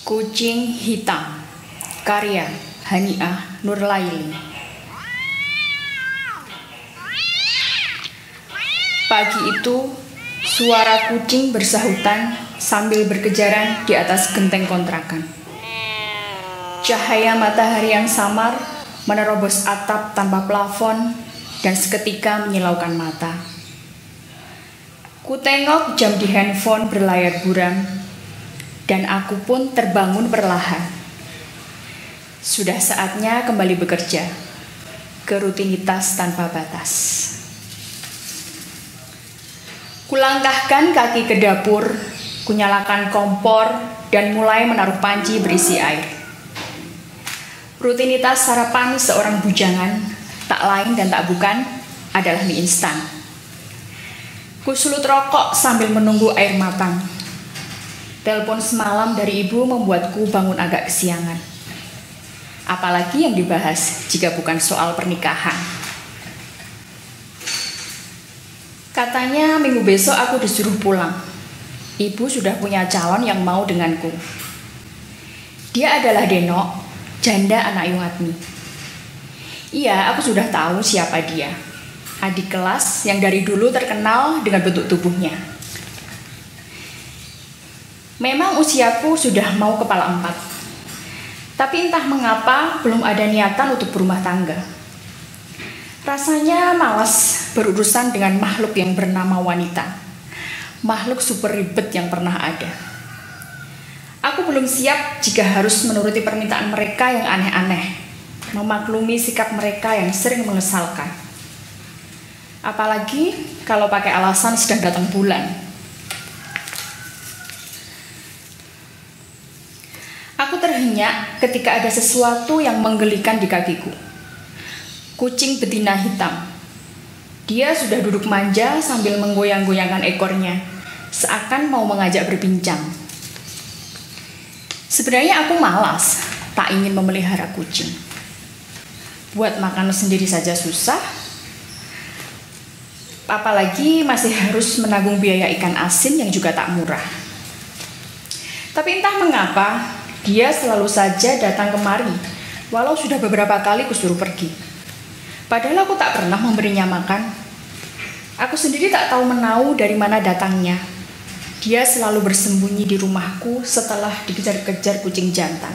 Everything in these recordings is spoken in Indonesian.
Kucing Hitam, karya Haniah Nurlaili. Pagi itu, suara kucing bersahutan sambil berkejaran di atas genteng kontrakan. Cahaya matahari yang samar menerobos atap tanpa plafon dan seketika menyilaukan mata. Kutengok jam di handphone berlayar buram, dan aku pun terbangun perlahan. Sudah saatnya kembali bekerja, ke rutinitas tanpa batas. Kulangkahkan kaki ke dapur, kunyalakan kompor, dan mulai menaruh panci berisi air. Rutinitas sarapan seorang bujangan, tak lain dan tak bukan, adalah mie instan. Kusulut rokok sambil menunggu air matang. Telepon semalam dari ibu membuatku bangun agak kesiangan. Apalagi yang dibahas jika bukan soal pernikahan. Katanya minggu besok aku disuruh pulang. Ibu sudah punya calon yang mau denganku. Dia adalah Denok, janda anak Yungatmi. Iya, aku sudah tahu siapa dia. Adik kelas yang dari dulu terkenal dengan bentuk tubuhnya. Memang usiaku sudah mau kepala 4. Tapi entah mengapa belum ada niatan untuk berumah tangga. Rasanya malas berurusan dengan makhluk yang bernama wanita. Makhluk super ribet yang pernah ada. Aku belum siap jika harus menuruti permintaan mereka yang aneh-aneh. Memaklumi sikap mereka yang sering mengesalkan. Apalagi kalau pakai alasan sedang datang bulan. Aku terhenyak ketika ada sesuatu yang menggelikan di kakiku. Kucing betina hitam. Dia sudah duduk manja sambil menggoyang-goyangkan ekornya, seakan mau mengajak berbincang. Sebenarnya aku malas, tak ingin memelihara kucing. Buat makan sendiri saja susah, apalagi masih harus menanggung biaya ikan asin yang juga tak murah. Tapi entah mengapa, dia selalu saja datang kemari, walau sudah beberapa kali kusuruh pergi. Padahal aku tak pernah memberinya makan. Aku sendiri tak tahu menau dari mana datangnya. Dia selalu bersembunyi di rumahku setelah dikejar-kejar kucing jantan.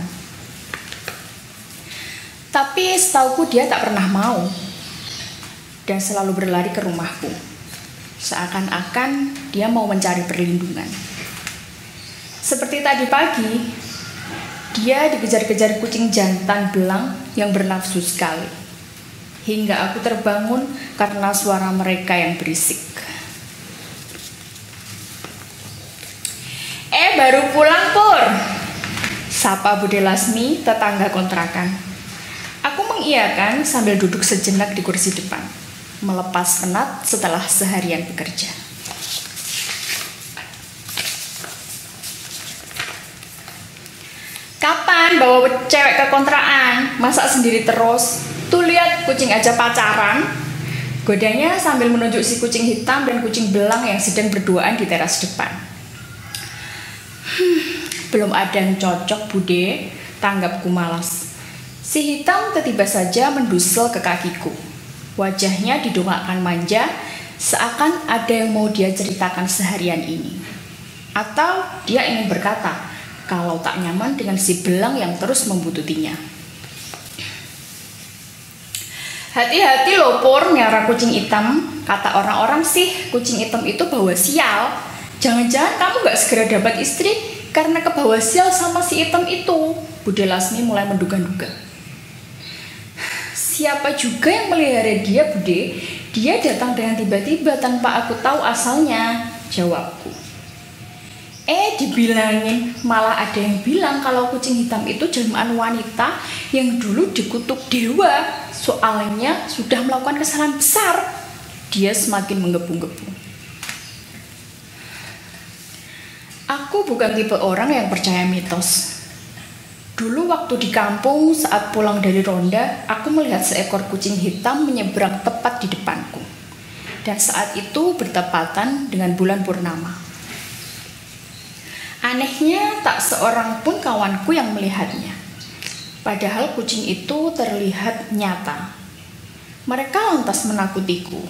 Tapi setauku dia tak pernah mau. Dan selalu berlari ke rumahku. Seakan-akan dia mau mencari perlindungan. Seperti tadi pagi, dia dikejar-kejar kucing jantan belang yang bernafsu sekali. Hingga aku terbangun karena suara mereka yang berisik. Baru pulang, Pur, sapa Bude Lasmi, tetangga kontrakan. Aku mengiyakan sambil duduk sejenak di kursi depan, melepas penat setelah seharian bekerja. Kapan bawa cewek ke kontrakan? Masa sendiri terus? Tuh lihat, kucing aja pacaran. Godanya sambil menunjuk si kucing hitam dan kucing belang yang sedang berduaan di teras depan. Belum ada yang cocok, Bude, tanggapku malas. Si hitam tiba saja mendusel ke kakiku. Wajahnya didongakkan manja, seakan ada yang mau dia ceritakan seharian ini. Atau dia ingin berkata, kalau tak nyaman dengan si belang yang terus membututinya. Hati-hati loh, Pur, miara kucing hitam. Kata orang-orang sih, kucing hitam itu bawa sial. Jangan-jangan kamu gak segera dapat istri karena kebawa sial sama si hitam itu. Bude Lasmi mulai menduga-duga. Siapa juga yang melihara dia, Bude? Dia datang dengan tiba-tiba tanpa aku tahu asalnya, jawabku. Dibilangin, malah ada yang bilang kalau kucing hitam itu jelmaan wanita yang dulu dikutuk dewa. Soalnya sudah melakukan kesalahan besar. Dia semakin menggebu-gebu. Aku bukan tipe orang yang percaya mitos. Dulu waktu di kampung saat pulang dari ronda, aku melihat seekor kucing hitam menyeberang tepat di depanku. Dan saat itu bertepatan dengan bulan purnama. Anehnya, tak seorang pun kawanku yang melihatnya. Padahal kucing itu terlihat nyata. Mereka lantas menakutiku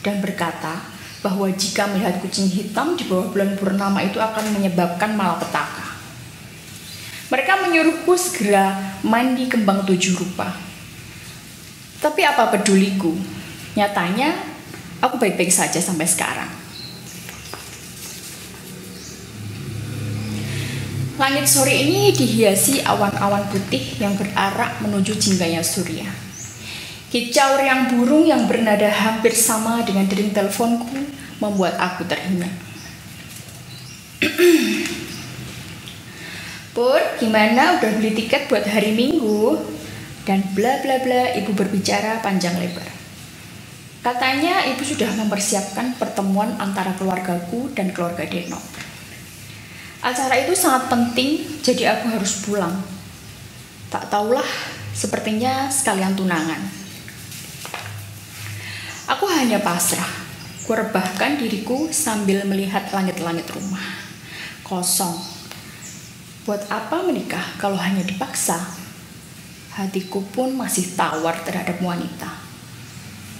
dan berkata bahwa jika melihat kucing hitam di bawah bulan purnama itu akan menyebabkan malapetaka. Mereka menyuruhku segera mandi kembang 7 rupa. Tapi apa peduliku? Nyatanya, aku baik-baik saja sampai sekarang. Langit sore ini dihiasi awan-awan putih yang berarak menuju jingganya surya. Kicau riang burung yang bernada hampir sama dengan dering teleponku membuat aku terhenyak. Pur, gimana udah beli tiket buat hari Minggu? Dan bla bla bla, ibu berbicara panjang lebar. Katanya ibu sudah mempersiapkan pertemuan antara keluargaku dan keluarga Deno. Acara itu sangat penting, jadi aku harus pulang. Tak tahulah, sepertinya sekalian tunangan. Aku hanya pasrah. Kurebahkan diriku sambil melihat langit-langit rumah. Kosong. Buat apa menikah kalau hanya dipaksa? Hatiku pun masih tawar terhadap wanita.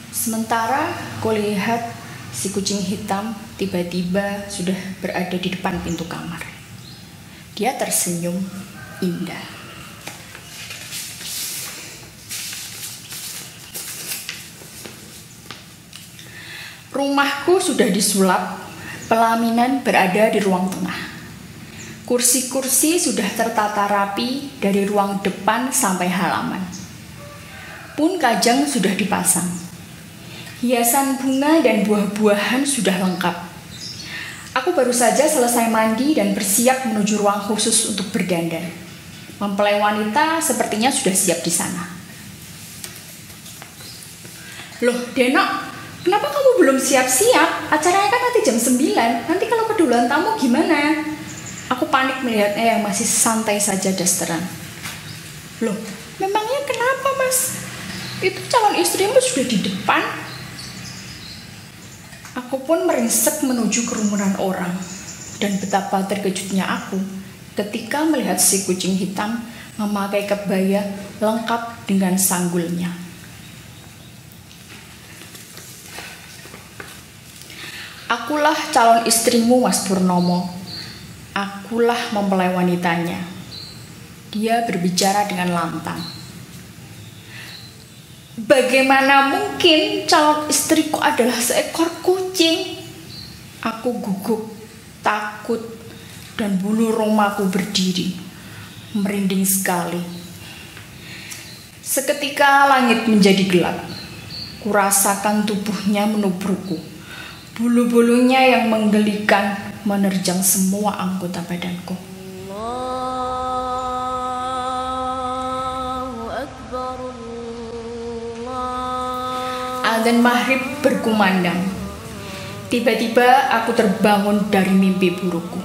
Sementara kulihat si kucing hitam tiba-tiba sudah berada di depan pintu kamar. Dia tersenyum indah. Rumahku sudah disulap, pelaminan berada di ruang tengah. Kursi-kursi sudah tertata rapi dari ruang depan sampai halaman. Pun kajang sudah dipasang. Hiasan bunga dan buah-buahan sudah lengkap. Aku baru saja selesai mandi dan bersiap menuju ruang khusus untuk berdandan. Mempelai wanita sepertinya sudah siap di sana. Loh, Deno, kenapa kamu belum siap-siap? Acaranya kan nanti jam 9. Nanti kalau keduluan tamu gimana? Aku panik melihatnya yang masih santai saja dasteran. Loh, memangnya kenapa, Mas? Itu calon istrimu sudah di depan. Aku pun meringsek menuju kerumunan orang. Dan betapa terkejutnya aku ketika melihat si kucing hitam memakai kebaya lengkap dengan sanggulnya. Akulah calon istrimu, Mas Purnomo. Akulah mempelai wanitanya. Dia berbicara dengan lantang. Bagaimana mungkin calon istriku adalah seekor kucing? Aku gugup, takut, dan bulu romaku berdiri. Merinding sekali. Seketika langit menjadi gelap. Kurasakan tubuhnya menubrukku. Bulu-bulunya yang menggelikan menerjang semua anggota badanku. Adzan maghrib berkumandang. Tiba-tiba aku terbangun dari mimpi burukku.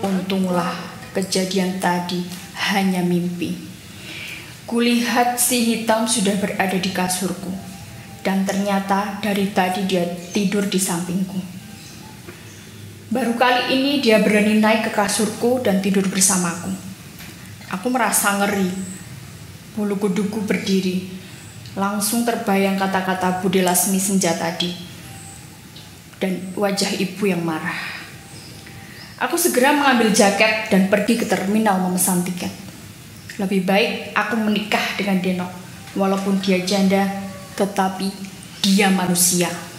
Untunglah kejadian tadi hanya mimpi. Kulihat si hitam sudah berada di kasurku. Dan ternyata dari tadi dia tidur di sampingku. Baru kali ini dia berani naik ke kasurku dan tidur bersamaku. Aku merasa ngeri. Bulu kuduku berdiri. Langsung terbayang kata-kata Bude Lasmi Senja tadi. Dan wajah ibu yang marah. Aku segera mengambil jaket dan pergi ke terminal memesan tiket. Lebih baik aku menikah dengan Deno. Walaupun dia janda, tetapi dia manusia.